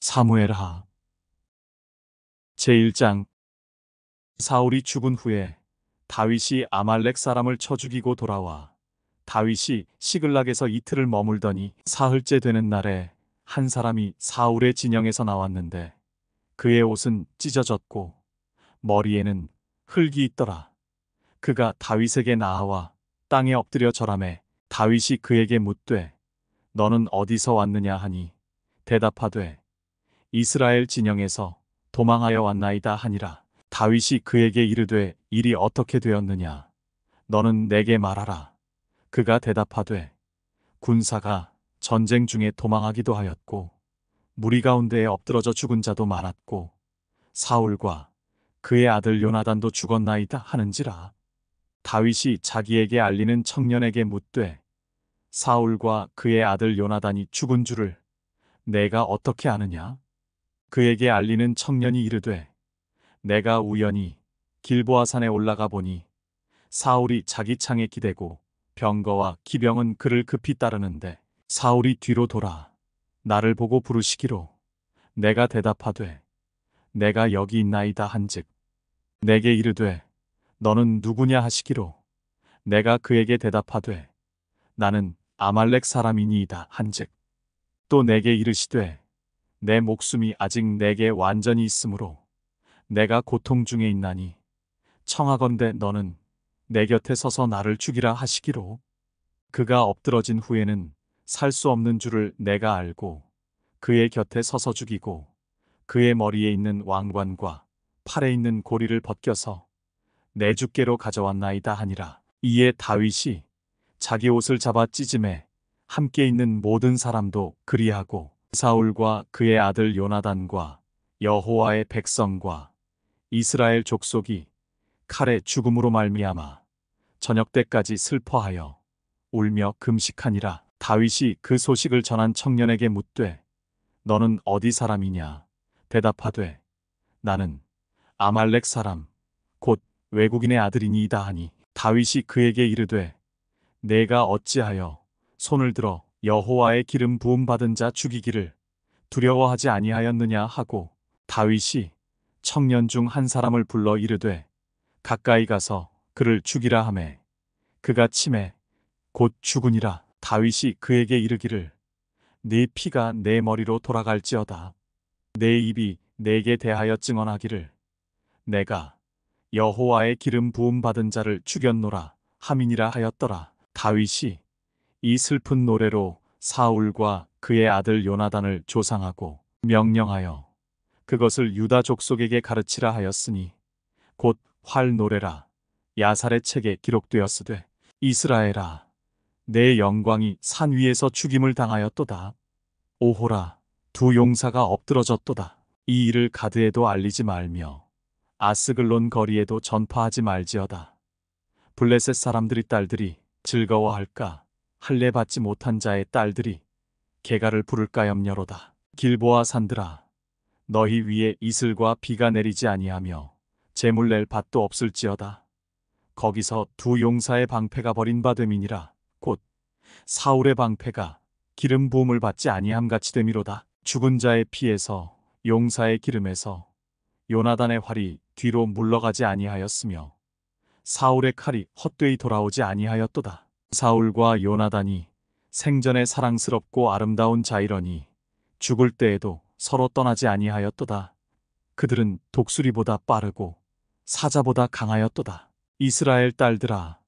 사무엘하 제1장. 사울이 죽은 후에 다윗이 아말렉 사람을 쳐 죽이고 돌아와 다윗이 시글락에서 이틀을 머물더니 사흘째 되는 날에 한 사람이 사울의 진영에서 나왔는데 그의 옷은 찢어졌고 머리에는 흙이 있더라. 그가 다윗에게 나아와 땅에 엎드려 절하매 다윗이 그에게 묻되 너는 어디서 왔느냐 하니 대답하되 이스라엘 진영에서 도망하여 왔나이다 하니라. 다윗이 그에게 이르되 일이 어떻게 되었느냐 너는 내게 말하라. 그가 대답하되 군사가 전쟁 중에 도망하기도 하였고 무리 가운데에 엎드러져 죽은 자도 많았고 사울과 그의 아들 요나단도 죽었나이다 하는지라. 다윗이 자기에게 알리는 청년에게 묻되 사울과 그의 아들 요나단이 죽은 줄을 내가 어떻게 아느냐? 그에게 알리는 청년이 이르되 내가 우연히 길보아 산에 올라가 보니 사울이 자기 창에 기대고 병거와 기병은 그를 급히 따르는데 사울이 뒤로 돌아 나를 보고 부르시기로 내가 대답하되 내가 여기 있나이다 한즉 내게 이르되 너는 누구냐 하시기로 내가 그에게 대답하되 나는 아말렉 사람이니이다 한즉 또 내게 이르시되 내 목숨이 아직 내게 완전히 있으므로 내가 고통 중에 있나니 청하건대 너는 내 곁에 서서 나를 죽이라 하시기로 그가 엎드러진 후에는 살 수 없는 줄을 내가 알고 그의 곁에 서서 죽이고 그의 머리에 있는 왕관과 팔에 있는 고리를 벗겨서 내 주께로 가져왔나이다 하니라. 이에 다윗이 자기 옷을 잡아 찢음에 함께 있는 모든 사람도 그리하고 사울과 그의 아들 요나단과 여호와의 백성과 이스라엘 족속이 칼의 죽음으로 말미암아 저녁 때까지 슬퍼하여 울며 금식하니라. 다윗이 그 소식을 전한 청년에게 묻되 너는 어디 사람이냐? 대답하되 나는 아말렉 사람 곧 외국인의 아들이니이다 하니 다윗이 그에게 이르되 내가 어찌하여 손을 들어 여호와의 기름 부음 받은 자 죽이기를 두려워하지 아니하였느냐 하고 다윗이 청년 중 한 사람을 불러 이르되 가까이 가서 그를 죽이라 하매 그가 치매 곧 죽으니라. 다윗이 그에게 이르기를 네 피가 내 머리로 돌아갈지어다. 내 입이 내게 대하여 증언하기를 내가 여호와의 기름 부음 받은 자를 죽였노라 함이니라 하였더라. 다윗이 이 슬픈 노래로 사울과 그의 아들 요나단을 조상하고 명령하여 그것을 유다 족속에게 가르치라 하였으니 곧 활 노래라 야살의 책에 기록되었으되 이스라엘아 내 영광이 산 위에서 죽임을 당하였도다. 오호라 두 용사가 엎드러졌도다. 이 일을 가드에도 알리지 말며 아스글론 거리에도 전파하지 말지어다. 블레셋 사람들이 딸들이 즐거워할까 할례 받지 못한 자의 딸들이 개가를 부를까 염려로다. 길보아 산들아 너희 위에 이슬과 비가 내리지 아니하며 재물 낼 밭도 없을지어다. 거기서 두 용사의 방패가 버림받음이니라. 곧 사울의 방패가 기름 부음을 받지 아니함 같이 됨이로다. 죽은 자의 피에서 용사의 기름에서 요나단의 활이 뒤로 물러가지 아니하였으며 사울의 칼이 헛되이 돌아오지 아니하였도다. 사울과 요나단이 생전에 사랑스럽고 아름다운 자이러니 죽을 때에도 서로 떠나지 아니하였도다. 그들은 독수리보다 빠르고 사자보다 강하였도다. 이스라엘 딸들아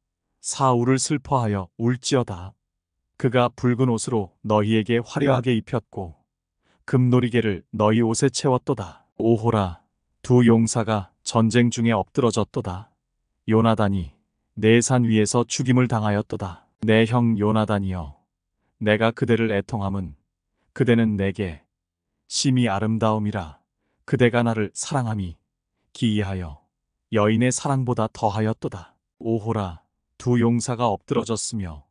사울을 슬퍼하여 울지어다. 그가 붉은 옷으로 너희에게 화려하게 입혔고 금놀이개를 너희 옷에 채웠도다. 오호라 두 용사가 전쟁 중에 엎드러졌도다. 요나단이 내 산 위에서 죽임을 당하였도다. 내 형 요나단이여 내가 그대를 애통함은 그대는 내게 심히 아름다움이라. 그대가 나를 사랑함이 기이하여 여인의 사랑보다 더하였도다. 오호라 두 용사가 엎드러졌으며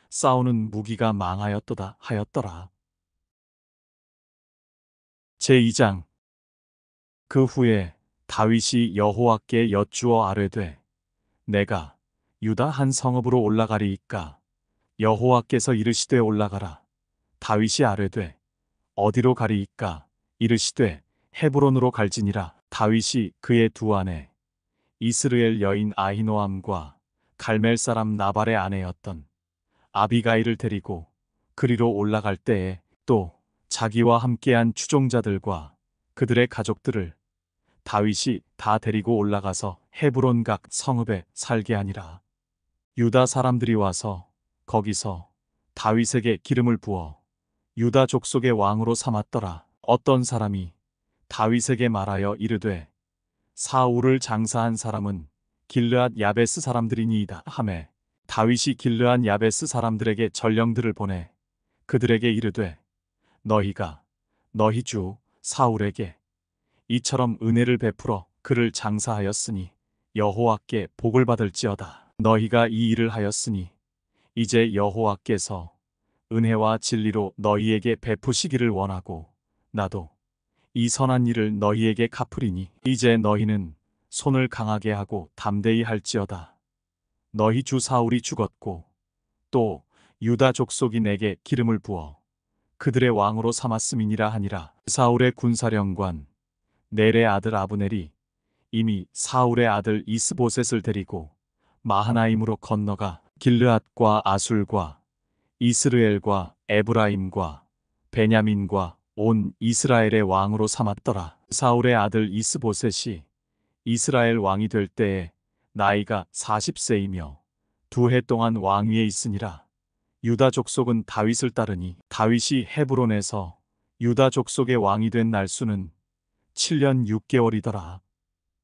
싸우는 무기가 망하였도다 하였더라. 제2장. 그 후에 다윗이 여호와께 여쭈어 아뢰되 내가 유다 한 성읍으로 올라가리이까? 여호와께서 이르시되 올라가라. 다윗이 아뢰되 어디로 가리이까? 이르시되 헤브론으로 갈지니라. 다윗이 그의 두 아내 이스르엘 여인 아히노암과 갈멜 사람 나발의 아내였던 아비가일을 데리고 그리로 올라갈 때에 또 자기와 함께한 추종자들과 그들의 가족들을 다윗이 다 데리고 올라가서 헤브론 각 성읍에 살게 하니라. 유다 사람들이 와서 거기서 다윗에게 기름을 부어 유다 족속의 왕으로 삼았더라. 어떤 사람이 다윗에게 말하여 이르되 사울을 장사한 사람은 길르앗 야베스 사람들이니이다 하매 다윗이 길르앗 야베스 사람들에게 전령들을 보내 그들에게 이르되 너희가 너희 주 사울에게 이처럼 은혜를 베풀어 그를 장사하였으니 여호와께 복을 받을지어다. 너희가 이 일을 하였으니 이제 여호와께서 은혜와 진리로 너희에게 베푸시기를 원하고 나도 이 선한 일을 너희에게 갚으리니 이제 너희는 손을 강하게 하고 담대히 할지어다. 너희 주 사울이 죽었고 또 유다 족속이 내게 기름을 부어 그들의 왕으로 삼았음이니라 하니라. 사울의 군사령관 넬의 아들 아브넬이 이미 사울의 아들 이스보셋을 데리고 마하나임으로 건너가 길르앗과 아술과 이스르엘과 에브라임과 베냐민과 온 이스라엘의 왕으로 삼았더라. 사울의 아들 이스보셋이 이스라엘 왕이 될 때에 나이가 40세이며 2해 동안 왕위에 있으니라. 유다 족속은 다윗을 따르니 다윗이 헤브론에서 유다 족속의 왕이 된 날수는 7년 6개월이더라.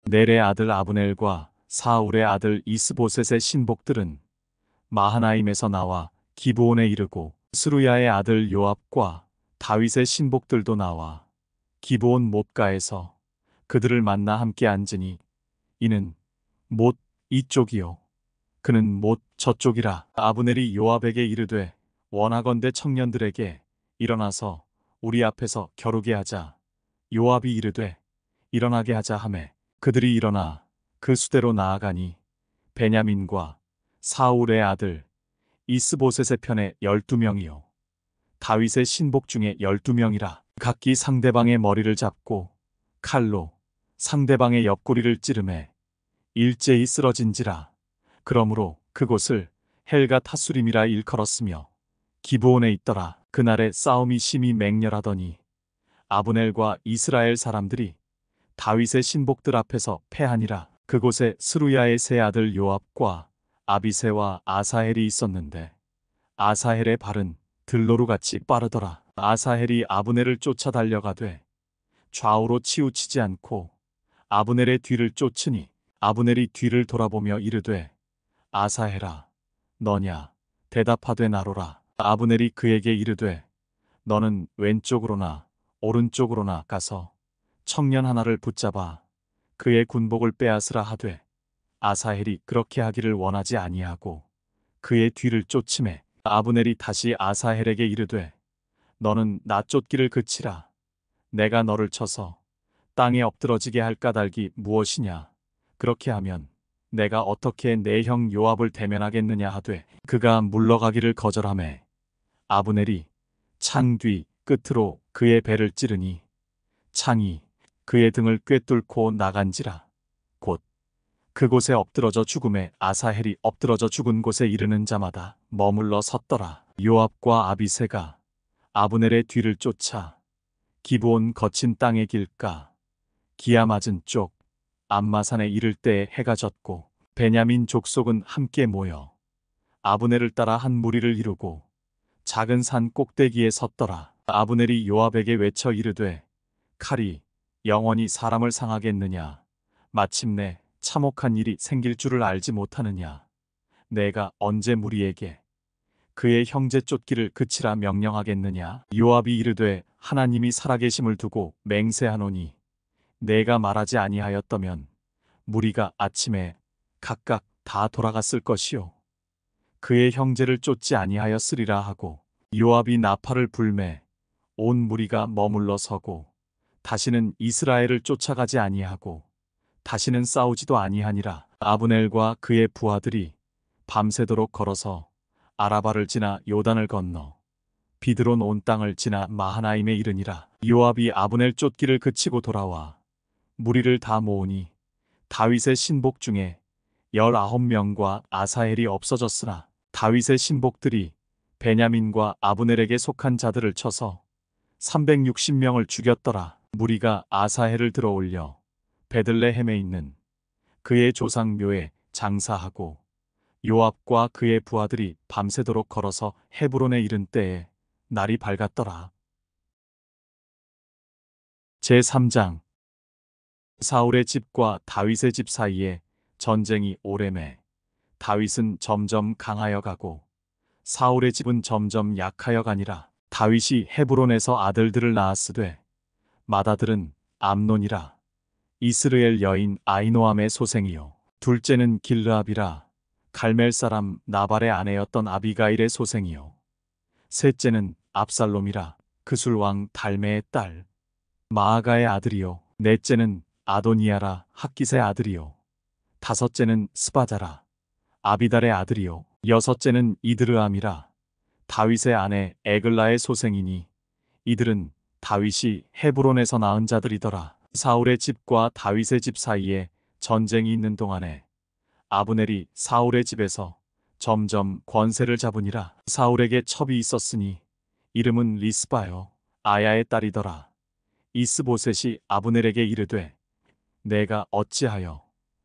넬의 아들 아브넬과 사울의 아들 이스보셋의 신복들은 마하나임에서 나와 기브온에 이르고 스루야의 아들 요압과 다윗의 신복들도 나와 기브온 못가에서 그들을 만나 함께 앉으니 이는 못 이쪽이요 그는 못 저쪽이라. 아브넬이 요압에게 이르되 원하건대 청년들에게 일어나서 우리 앞에서 겨루게 하자. 요압이 이르되 일어나게 하자 하매 그들이 일어나 그 수대로 나아가니 베냐민과 사울의 아들 이스보셋의 편에 12명이요 다윗의 신복 중에 12명이라. 각기 상대방의 머리를 잡고 칼로 상대방의 옆구리를 찌르매 일제히 쓰러진지라. 그러므로 그곳을 헬가 타수림이라 일컬었으며 기브온에 있더라. 그날에 싸움이 심히 맹렬하더니 아브넬과 이스라엘 사람들이 다윗의 신복들 앞에서 패하니라. 그곳에 스루야의 세 아들 요압과 아비새와 아사헬이 있었는데 아사헬의 발은 들노루같이 빠르더라. 아사헬이 아브넬을 쫓아 달려가되 좌우로 치우치지 않고 아브넬의 뒤를 쫓으니 아브넬이 뒤를 돌아보며 이르되 아사헬아 너냐 대답하되 나로라. 아브넬이 그에게 이르되 너는 왼쪽으로나 오른쪽으로나 가서 청년 하나를 붙잡아 그의 군복을 빼앗으라 하되 아사헬이 그렇게 하기를 원하지 아니하고 그의 뒤를 쫓음에 아브넬이 다시 아사헬에게 이르되 너는 나 쫓기를 그치라. 내가 너를 쳐서 땅에 엎드러지게 할 까닭이 무엇이냐. 그렇게 하면 내가 어떻게 내 형 요압을 대면하겠느냐 하되 그가 물러가기를 거절하매 아브넬이 창 뒤 끝으로 그의 배를 찌르니 창이 그의 등을 꿰뚫고 나간지라. 곧 그곳에 엎드러져 죽음에 아사헬이 엎드러져 죽은 곳에 이르는 자마다 머물러 섰더라. 요압과 아비새가 아브넬의 뒤를 쫓아 기브온 거친 땅의 길가 기아 맞은 쪽 암마산에 이를 때에 해가 졌고 베냐민 족속은 함께 모여 아브넬을 따라 한 무리를 이루고 작은 산 꼭대기에 섰더라. 아브넬이 요압에게 외쳐 이르되 칼이 영원히 사람을 상하겠느냐. 마침내 참혹한 일이 생길 줄을 알지 못하느냐. 내가 언제 무리에게 그의 형제 쫓기를 그치라 명령하겠느냐. 요압이 이르되 하나님이 살아계심을 두고 맹세하노니 내가 말하지 아니하였다면 무리가 아침에 각각 다 돌아갔을 것이요 그의 형제를 쫓지 아니하였으리라 하고 요압이 나팔을 불매 온 무리가 머물러 서고 다시는 이스라엘을 쫓아가지 아니하고 다시는 싸우지도 아니하니라. 아브넬과 그의 부하들이 밤새도록 걸어서 아라바를 지나 요단을 건너 비드론 온 땅을 지나 마하나임에 이르니라. 요압이 아브넬 쫓기를 그치고 돌아와 무리를 다 모으니 다윗의 신복 중에 19명과 아사헬이 없어졌으나 다윗의 신복들이 베냐민과 아브넬에게 속한 자들을 쳐서 360명을 죽였더라. 무리가 아사헬을 들어올려 베들레헴에 있는 그의 조상 묘에 장사하고 요압과 그의 부하들이 밤새도록 걸어서 헤브론에 이른 때에 날이 밝았더라. 제3장. 사울의 집과 다윗의 집 사이에 전쟁이 오래매 다윗은 점점 강하여 가고 사울의 집은 점점 약하여 가니라. 다윗이 헤브론에서 아들들을 낳았으되 맏아들은 암논이라 이스르엘 여인 아히노암의 소생이요 둘째는 길르압이라 갈멜 사람 나발의 아내였던 아비가일의 소생이요 셋째는 압살롬이라 그술왕 달메의 딸 마아가의 아들이요 넷째는 아도니아라 학깃의 아들이요 다섯째는 스바자라 아비달의 아들이요 여섯째는 이드르암이라 다윗의 아내 에글라의 소생이니 이들은 다윗이 헤브론에서 낳은 자들이더라. 사울의 집과 다윗의 집 사이에 전쟁이 있는 동안에 아브넬이 사울의 집에서 점점 권세를 잡으니라. 사울에게 첩이 있었으니 이름은 리스바요 아야의 딸이더라. 이스보셋이 아브넬에게 이르되 내가 어찌하여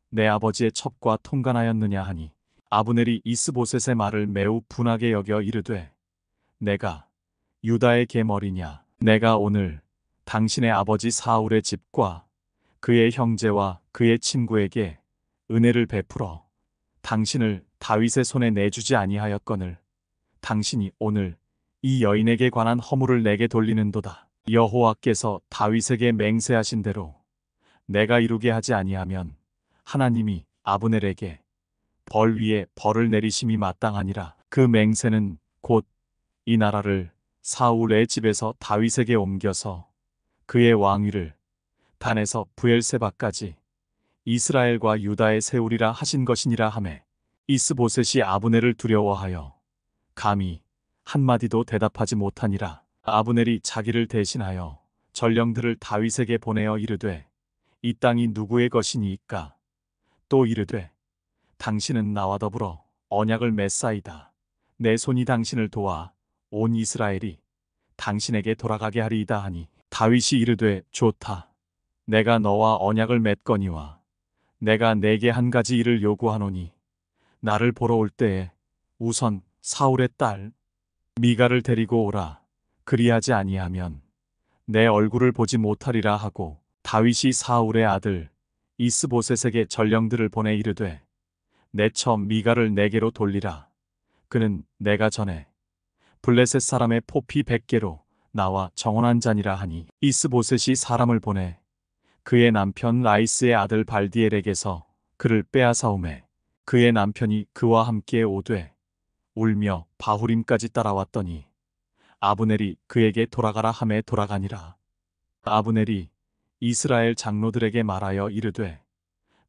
내 아버지의 첩과 통간하였느냐 하니 아브넬이 이스보셋의 말을 매우 분하게 여겨 이르되 내가 유다의 계머리냐 내가 오늘 당신의 아버지 사울의 집과 그의 형제와 그의 친구에게 은혜를 베풀어 당신을 다윗의 손에 내주지 아니하였거늘 당신이 오늘 이 여인에게 관한 허물을 내게 돌리는도다. 여호와께서 다윗에게 맹세하신 대로 내가 이루게 하지 아니하면 하나님이 아브넬에게 벌 위에 벌을 내리심이 마땅하니라. 그 맹세는 곧 이 나라를 사울의 집에서 다윗에게 옮겨서 그의 왕위를 단에서 브엘세바까지 이스라엘과 유다에 세우리라 하신 것이니라 하매 이스보셋이 아브넬을 두려워하여 감히 한마디도 대답하지 못하니라. 아브넬이 자기를 대신하여 전령들을 다윗에게 보내어 이르되 이 땅이 누구의 것이니이까 또 이르되 당신은 나와 더불어 언약을 맺사이다. 내 손이 당신을 도와 온 이스라엘이 당신에게 돌아가게 하리이다 하니 다윗이 이르되 좋다. 내가 너와 언약을 맺거니와 내가 내게 한 가지 일을 요구하노니 나를 보러 올 때에 우선 사울의 딸 미가를 데리고 오라. 그리하지 아니하면 내 얼굴을 보지 못하리라 하고 다윗이 사울의 아들 이스보셋에게 전령들을 보내 이르되 내 처 미가를 내게로 돌리라. 그는 내가 전에 블레셋 사람의 포피 100개로 나와 정언한 자니라 하니 이스보셋이 사람을 보내 그의 남편 라이스의 아들 발디엘에게서 그를 빼앗아오매 그의 남편이 그와 함께 오되 울며 바후림까지 따라왔더니 아브넬이 그에게 돌아가라 하매 돌아가니라. 아브넬이 이스라엘 장로들에게 말하여 이르되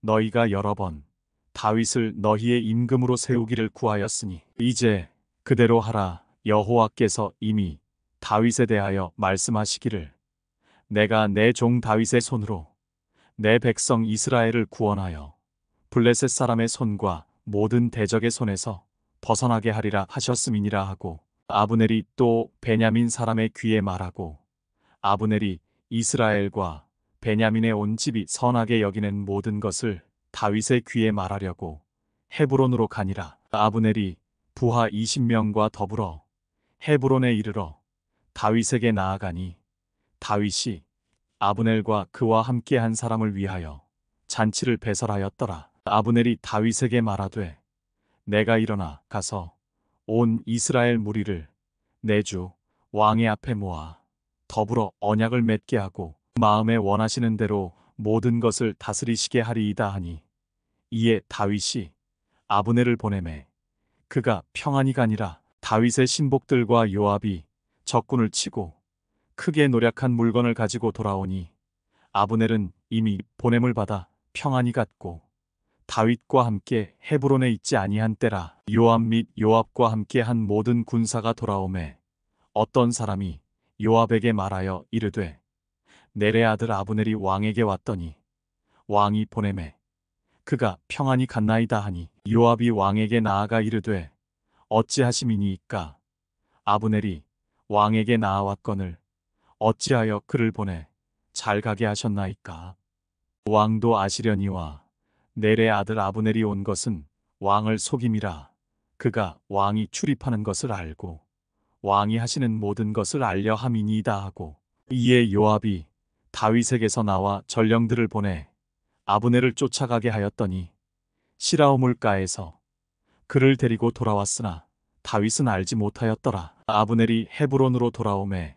너희가 여러 번 다윗을 너희의 임금으로 세우기를 구하였으니 이제 그대로 하라. 여호와께서 이미 다윗에 대하여 말씀하시기를 내가 내 종 다윗의 손으로 내 백성 이스라엘을 구원하여 블레셋 사람의 손과 모든 대적의 손에서 벗어나게 하리라 하셨음이니라 하고 아브넬이 또 베냐민 사람의 귀에 말하고 아브넬이 이스라엘과 베냐민의 온 집이 선하게 여기는 모든 것을 다윗의 귀에 말하려고 헤브론으로 가니라. 아브넬이 부하 20명과 더불어 헤브론에 이르러 다윗에게 나아가니 다윗이 아브넬과 그와 함께 한 사람을 위하여 잔치를 배설하였더라. 아브넬이 다윗에게 말하되 내가 일어나 가서 온 이스라엘 무리를 내 주 왕의 앞에 모아 더불어 언약을 맺게 하고 마음에 원하시는 대로 모든 것을 다스리시게 하리이다 하니 이에 다윗이 아브넬을 보내매 그가 평안히 가니라. 다윗의 신복들과 요압이 적군을 치고 크게 노력한 물건을 가지고 돌아오니 아브넬은 이미 보냄을 받아 평안히 갔고 다윗과 함께 헤브론에 있지 아니한 때라. 요압 및 요압과 함께 한 모든 군사가 돌아오매 어떤 사람이 요압에게 말하여 이르되 넬의 아들 아브넬이 왕에게 왔더니 왕이 보내매 그가 평안히 갔나이다 하니 요압이 왕에게 나아가 이르되 어찌하심이니이까 아브넬이 왕에게 나아왔거늘 어찌하여 그를 보내 잘 가게 하셨나이까. 왕도 아시려니와 넬의 아들 아브넬이 온 것은 왕을 속임이라. 그가 왕이 출입하는 것을 알고 왕이 하시는 모든 것을 알려 함이니이다 하고 이에 요압이 다윗에게서 나와 전령들을 보내 아브넬을 쫓아가게 하였더니 시라오물가에서 그를 데리고 돌아왔으나 다윗은 알지 못하였더라. 아브넬이 헤브론으로 돌아오매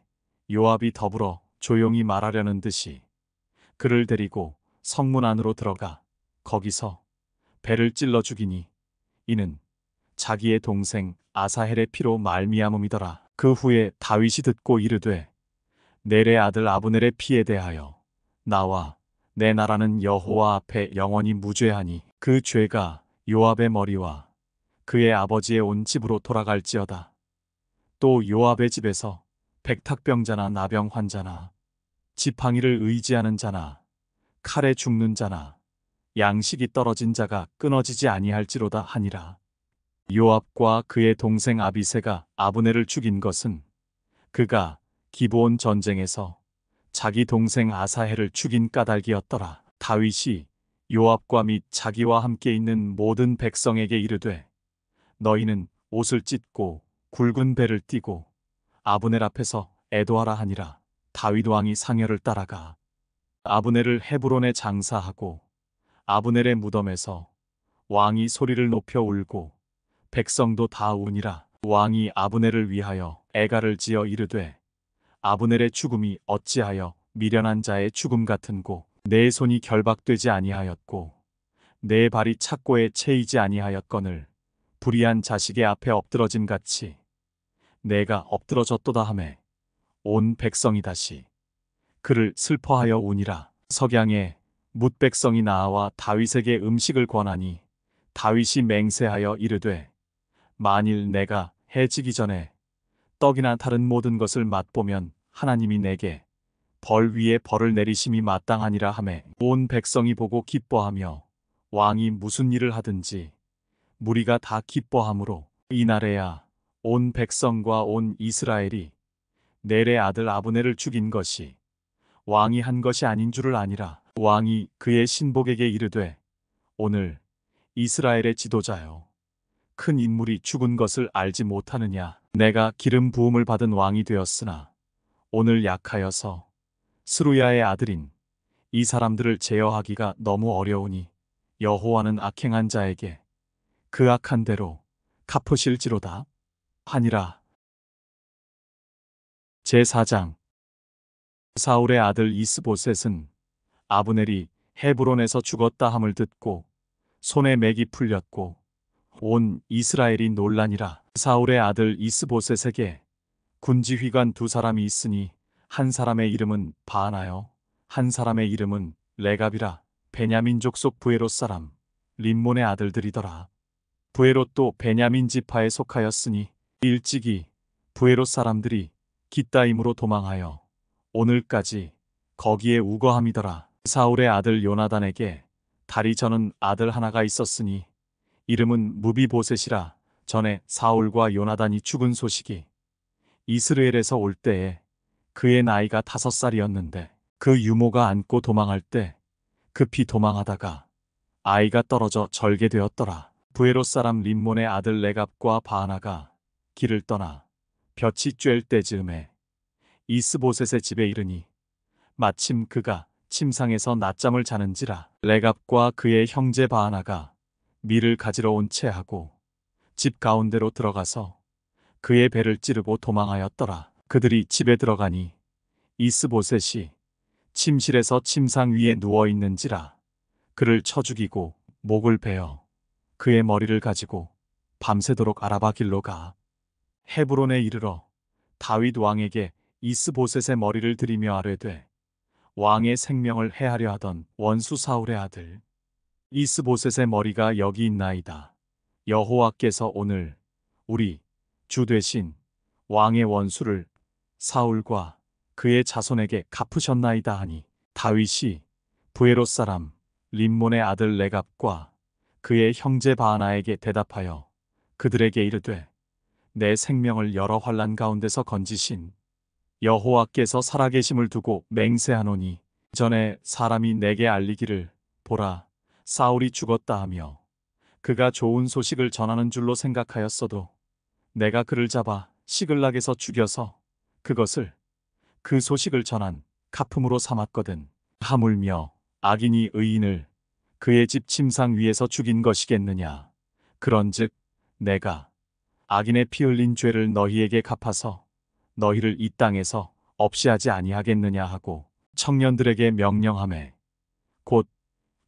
요압이 더불어 조용히 말하려는 듯이 그를 데리고 성문 안으로 들어가 거기서 배를 찔러 죽이니 이는 자기의 동생 아사헬의 피로 말미암음이더라. 그 후에 다윗이 듣고 이르되 넬의 아들 아브넬의 피에 대하여 나와 내 나라는 여호와 앞에 영원히 무죄하니 그 죄가 요압의 머리와 그의 아버지의 온 집으로 돌아갈지어다. 또 요압의 집에서 백탁병자나 나병 환자나 지팡이를 의지하는 자나 칼에 죽는 자나 양식이 떨어진 자가 끊어지지 아니할지로다 하니라. 요압과 그의 동생 아비새가 아브넬을 죽인 것은 그가 기브온 전쟁에서 자기 동생 아사헬을 죽인 까닭이었더라. 다윗이 요압과 및 자기와 함께 있는 모든 백성에게 이르되 너희는 옷을 찢고 굵은 배를 띠고 아브넬 앞에서 애도하라 하니라. 다윗 왕이 상여를 따라가 아브넬을 헤브론에 장사하고 아브넬의 무덤에서 왕이 소리를 높여 울고 백성도 다 우니라. 왕이 아브넬을 위하여 애가를 지어 이르되 아브넬의 죽음이 어찌하여 미련한 자의 죽음 같은고 내 손이 결박되지 아니하였고 내 발이 착고에 채이지 아니하였거늘 불의한 자식의 앞에 엎드러짐 같이 내가 엎드러졌도다 하매 온 백성이 다시 그를 슬퍼하여 우니라. 석양에 뭇 백성이 나와 다윗에게 음식을 권하니 다윗이 맹세하여 이르되 만일 내가 해 지기 전에 떡이나 다른 모든 것을 맛보면 하나님이 내게 벌 위에 벌을 내리심이 마땅하니라 하매 온 백성이 보고 기뻐하며 왕이 무슨 일을 하든지 무리가 다 기뻐하므로 이날에야 온 백성과 온 이스라엘이 넬의 아들 아브넬을 죽인 것이 왕이 한 것이 아닌 줄을 아니라. 왕이 그의 신복에게 이르되 오늘 이스라엘의 지도자여 큰 인물이 죽은 것을 알지 못하느냐. 내가 기름 부음을 받은 왕이 되었으나 오늘 약하여서 스루야의 아들인 이 사람들을 제어하기가 너무 어려우니 여호와는 악행한 자에게 그 악한 대로 갚으실지로다 하니라. 제4장. 사울의 아들 이스보셋은 아브넬이 헤브론에서 죽었다 함을 듣고 손에 맥이 풀렸고 온 이스라엘이 놀라니라. 사울의 아들 이스보셋에게 군지휘관 두 사람이 있으니 한 사람의 이름은 바하나요 한 사람의 이름은 레갑이라. 베냐민 족속 부에롯 사람 림몬의 아들들이더라. 부에롯도 베냐민 지파에 속하였으니 일찍이 부에롯 사람들이 깃다임으로 도망하여 오늘까지 거기에 우거함이더라. 사울의 아들 요나단에게 다리 저는 아들 하나가 있었으니 이름은 무비보셋이라. 전에 사울과 요나단이 죽은 소식이 이스라엘에서 올 때에 그의 나이가 5살이었는데 그 유모가 안고 도망할 때 급히 도망하다가 아이가 떨어져 절개되었더라. 부에롯 사람 림몬의 아들 레갑과 바하나가 길을 떠나 볕이 쬐을 때즈음에 이스보셋의 집에 이르니 마침 그가 침상에서 낮잠을 자는지라. 레갑과 그의 형제 바하나가 밀을 가지러 온 채하고 집 가운데로 들어가서 그의 배를 찌르고 도망하였더라. 그들이 집에 들어가니 이스보셋이 침실에서 침상 위에 누워 있는지라. 그를 쳐 죽이고 목을 베어 그의 머리를 가지고 밤새도록 아라바 길로 가 헤브론에 이르러 다윗 왕에게 이스보셋의 머리를 들이며 아뢰되 왕의 생명을 해하려 하던 원수 사울의 아들 이스보셋의 머리가 여기 있나이다. 여호와께서 오늘 우리 주 되신 왕의 원수를 사울과 그의 자손에게 갚으셨나이다 하니 다윗이 부에롯 사람 림몬의 아들 레갑과 그의 형제 바하나에게 대답하여 그들에게 이르되 내 생명을 여러 환난 가운데서 건지신 여호와께서 살아계심을 두고 맹세하노니 전에 사람이 내게 알리기를 보라 사울이 죽었다 하며 그가 좋은 소식을 전하는 줄로 생각하였어도 내가 그를 잡아 시글락에서 죽여서 그것을 그 소식을 전한 가품으로 삼았거든. 하물며 악인이 의인을 그의 집 침상 위에서 죽인 것이겠느냐. 그런즉 내가 악인의 피 흘린 죄를 너희에게 갚아서 너희를 이 땅에서 없이 하지 아니하겠느냐 하고 청년들에게 명령하매 곧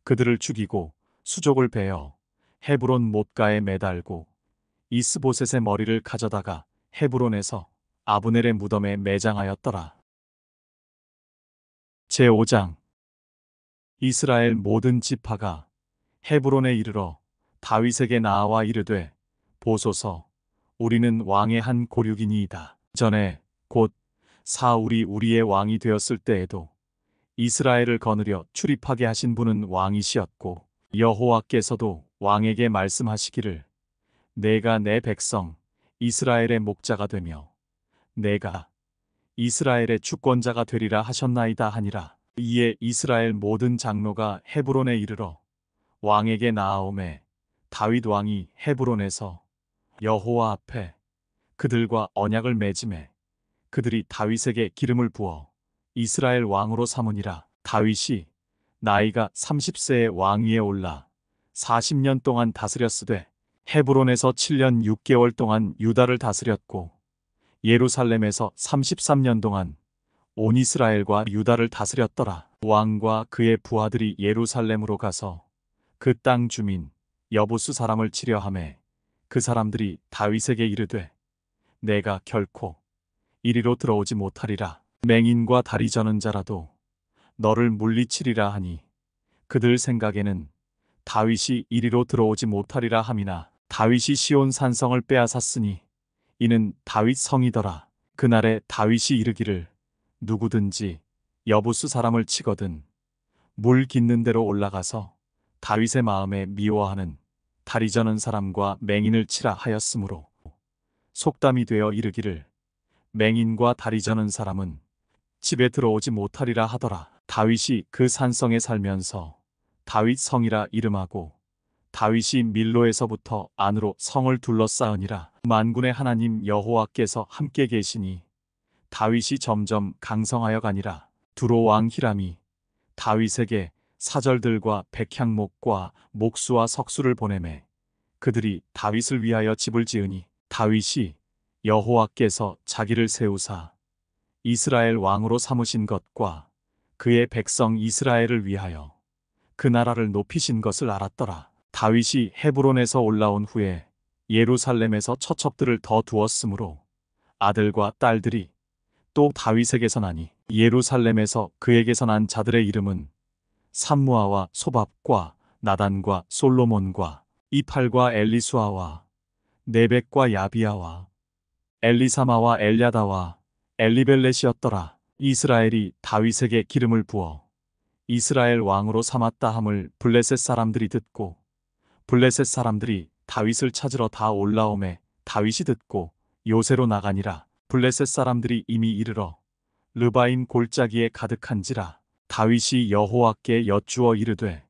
그들을 죽이고 수족을 베어 헤브론 못가에 매달고 이스보셋의 머리를 가져다가 헤브론에서 아브넬의 무덤에 매장하였더라. 제5장 이스라엘 모든 지파가 헤브론에 이르러 다윗에게 나아와 이르되 보소서 우리는 왕의 한 고륙이니이다. 전에 곧 사울이 우리의 왕이 되었을 때에도 이스라엘을 거느려 출입하게 하신 분은 왕이시었고 여호와께서도 왕에게 말씀하시기를 내가 내 백성 이스라엘의 목자가 되며 내가 이스라엘의 주권자가 되리라 하셨나이다 하니라. 이에 이스라엘 모든 장로가 헤브론에 이르러 왕에게 나아오매 다윗 왕이 헤브론에서 여호와 앞에 그들과 언약을 맺음에 그들이 다윗에게 기름을 부어 이스라엘 왕으로 삼으니라. 다윗이 나이가 30세에 왕위에 올라 40년 동안 다스렸으되 헤브론에서 7년 6개월 동안 유다를 다스렸고 예루살렘에서 33년 동안 온 이스라엘과 유다를 다스렸더라. 왕과 그의 부하들이 예루살렘으로 가서 그 땅 주민 여부수 사람을 치려 하매 그 사람들이 다윗에게 이르되 내가 결코 이리로 들어오지 못하리라. 맹인과 다리 저는 자라도 너를 물리치리라 하니 그들 생각에는 다윗이 이리로 들어오지 못하리라 함이나 다윗이 시온 산성을 빼앗았으니 이는 다윗 성이더라. 그날에 다윗이 이르기를 누구든지 여부수 사람을 치거든 물 깃는 대로 올라가서 다윗의 마음에 미워하는 다리 저는 사람과 맹인을 치라 하였으므로 속담이 되어 이르기를 맹인과 다리 저는 사람은 집에 들어오지 못하리라 하더라. 다윗이 그 산성에 살면서 다윗 성이라 이름하고 다윗이 밀로에서부터 안으로 성을 둘러싸으니라. 만군의 하나님 여호와께서 함께 계시니 다윗이 점점 강성하여 가니라. 두로 왕 히람이 다윗에게 사절들과 백향목과 목수와 석수를 보내매 그들이 다윗을 위하여 집을 지으니 다윗이 여호와께서 자기를 세우사 이스라엘 왕으로 삼으신 것과 그의 백성 이스라엘을 위하여 그 나라를 높이신 것을 알았더라. 다윗이 헤브론에서 올라온 후에 예루살렘에서 처첩들을 더 두었으므로 아들과 딸들이 또 다윗에게서 나니 예루살렘에서 그에게서 난 자들의 이름은 삼무아와 소밥과 나단과 솔로몬과 이팔과 엘리수아와 네벡과 야비아와 엘리사마와 엘야다와 엘리벨렛이었더라. 이스라엘이 다윗에게 기름을 부어 이스라엘 왕으로 삼았다 함을 블레셋 사람들이 듣고 블레셋 사람들이 다윗을 찾으러 다 올라오매 다윗이 듣고 요새로 나가니라. 블레셋 사람들이 이미 이르러 르바임 골짜기에 가득한지라. 다윗이 여호와께 여쭈어 이르되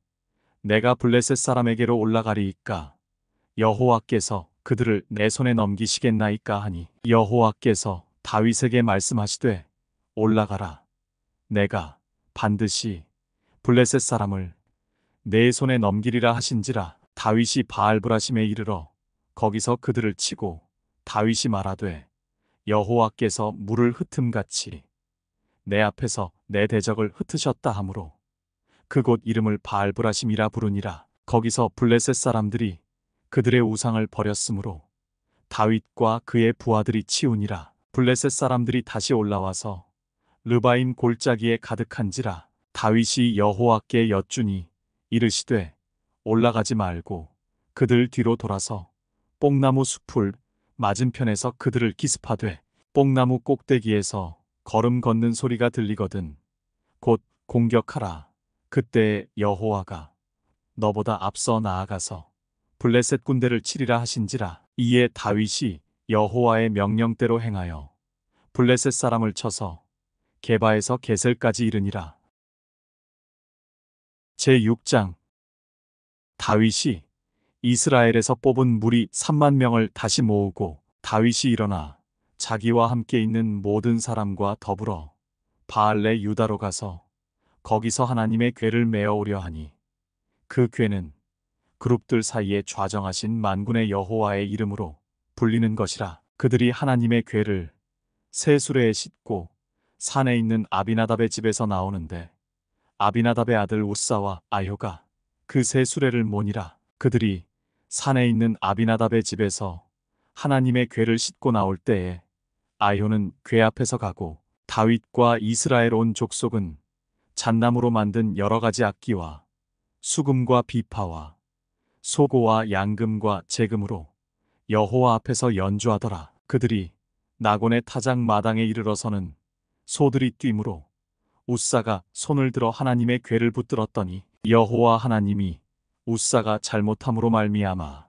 내가 블레셋 사람에게로 올라가리이까 여호와께서 그들을 내 손에 넘기시겠나이까 하니 여호와께서 다윗에게 말씀하시되 올라가라. 내가 반드시 블레셋 사람을 내 손에 넘기리라 하신지라. 다윗이 바알브라심에 이르러 거기서 그들을 치고 다윗이 말하되 여호와께서 물을 흩음같이 내 앞에서 내 대적을 흩으셨다 하므로 그곳 이름을 바알브라심이라 부르니라. 거기서 블레셋 사람들이 그들의 우상을 버렸으므로 다윗과 그의 부하들이 치우니라. 블레셋 사람들이 다시 올라와서 르바임 골짜기에 가득한지라. 다윗이 여호와께 여쭈니 이르시되 올라가지 말고 그들 뒤로 돌아서 뽕나무 숲을 맞은편에서 그들을 기습하되 뽕나무 꼭대기에서 걸음 걷는 소리가 들리거든. 곧 공격하라. 그때 여호와가 너보다 앞서 나아가서 블레셋 군대를 치리라 하신지라. 이에 다윗이 여호와의 명령대로 행하여 블레셋 사람을 쳐서 게바에서 게셀까지 이르니라. 제6장. 다윗이 이스라엘에서 뽑은 무리 3만 명을 다시 모으고 다윗이 일어나 자기와 함께 있는 모든 사람과 더불어 바알레 유다로 가서 거기서 하나님의 궤를 메어오려 하니 그 궤는 그룹들 사이에 좌정하신 만군의 여호와의 이름으로 불리는 것이라. 그들이 하나님의 궤를 새 수레에 싣고 산에 있는 아비나답의 집에서 나오는데 아비나답의 아들 우사와 아효가 그 새 수레를 모니라. 그들이 산에 있는 아비나답의 집에서 하나님의 궤를 싣고 나올 때에 아효는 궤 앞에서 가고 다윗과 이스라엘 온 족속은 잣나무로 만든 여러 가지 악기와 수금과 비파와 소고와 양금과 재금으로 여호와 앞에서 연주하더라. 그들이 나곤의 타작 마당에 이르러서는 소들이 뛰므로 우사가 손을 들어 하나님의 궤를 붙들었더니 여호와 하나님이 우사가 잘못함으로 말미암아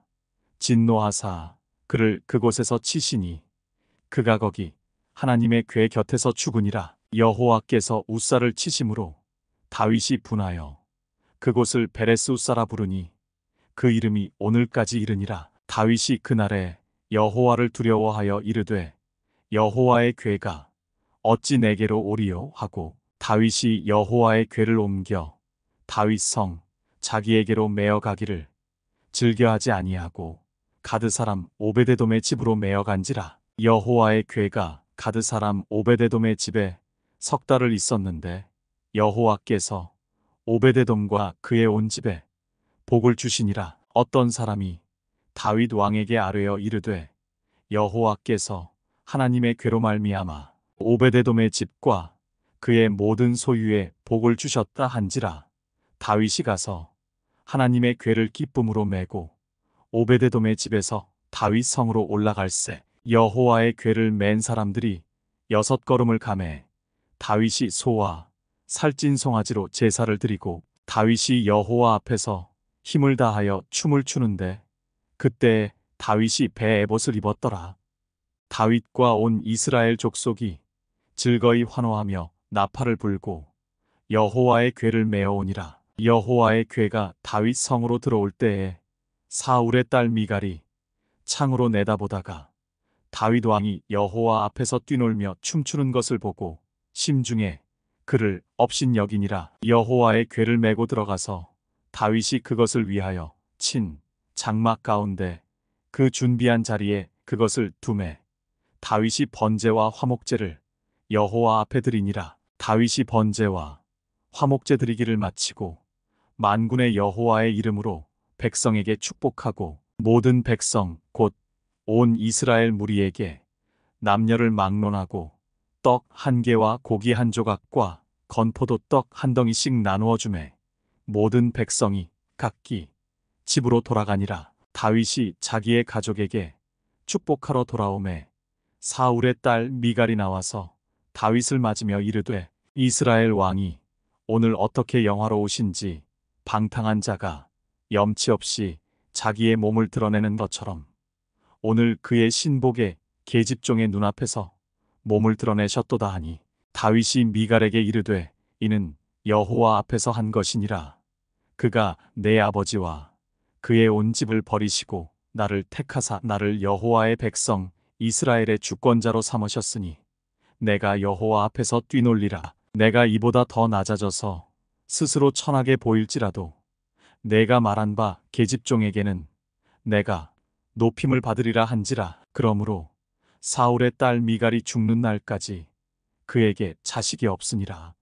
진노하사 그를 그곳에서 치시니 그가 거기 하나님의 궤 곁에서 죽으니라. 여호와께서 우사를 치심으로 다윗이 분하여 그곳을 베레스 우사라 부르니 그 이름이 오늘까지 이르니라. 다윗이 그날에 여호와를 두려워하여 이르되 여호와의 궤가 어찌 내게로 오리요 하고 다윗이 여호와의 궤를 옮겨 다윗 성 자기에게로 메어 가기를 즐겨하지 아니하고 가드 사람 오베데돔의 집으로 메어 간지라. 여호와의 궤가 가드 사람 오베데돔의 집에 석 달을 있었는데 여호와께서 오베데돔과 그의 온 집에 복을 주시니라. 어떤 사람이 다윗 왕에게 아뢰어 이르되 여호와께서 하나님의 궤로 말미암아 오베데돔의 집과 그의 모든 소유에 복을 주셨다 한지라. 다윗이 가서 하나님의 궤를 기쁨으로 메고 오베데돔의 집에서 다윗 성으로 올라갈새 여호와의 궤를 맨 사람들이 6걸음을 가매 다윗이 소와 살찐 송아지로 제사를 드리고 다윗이 여호와 앞에서 힘을 다하여 춤을 추는데 그때 다윗이 배 에봇을 입었더라. 다윗과 온 이스라엘 족속이 즐거이 환호하며 나팔을 불고 여호와의 궤를 메어오니라. 여호와의 궤가 다윗 성으로 들어올 때에 사울의 딸 미갈이 창으로 내다보다가 다윗 왕이 여호와 앞에서 뛰놀며 춤추는 것을 보고 심중에 그를 업신여기니라. 여호와의 궤를 메고 들어가서 다윗이 그것을 위하여 친 장막 가운데 그 준비한 자리에 그것을 두매 다윗이 번제와 화목제를 여호와 앞에 드리니라. 다윗이 번제와 화목제 드리기를 마치고 만군의 여호와의 이름으로 백성에게 축복하고 모든 백성 곧 온 이스라엘 무리에게 남녀를 막론하고 떡 한 개와 고기 한 조각과 건포도 떡 한 덩이씩 나누어 주매 모든 백성이 각기 집으로 돌아가니라. 다윗이 자기의 가족에게 축복하러 돌아오매 사울의 딸 미갈이 나와서 다윗을 맞으며 이르되 이스라엘 왕이 오늘 어떻게 영화로우신지 방탕한 자가 염치 없이 자기의 몸을 드러내는 것처럼 오늘 그의 신복의 계집종의 눈앞에서 몸을 드러내셨도다 하니 다윗이 미갈에게 이르되 이는 여호와 앞에서 한 것이니라. 그가 내 아버지와 그의 온 집을 버리시고 나를 택하사 나를 여호와의 백성 이스라엘의 주권자로 삼으셨으니 내가 여호와 앞에서 뛰놀리라. 내가 이보다 더 낮아져서 스스로 천하게 보일지라도 내가 말한 바 계집종에게는 내가 높임을 받으리라 한지라. 그러므로 사울의 딸 미갈이 죽는 날까지 그에게 자식이 없으니라.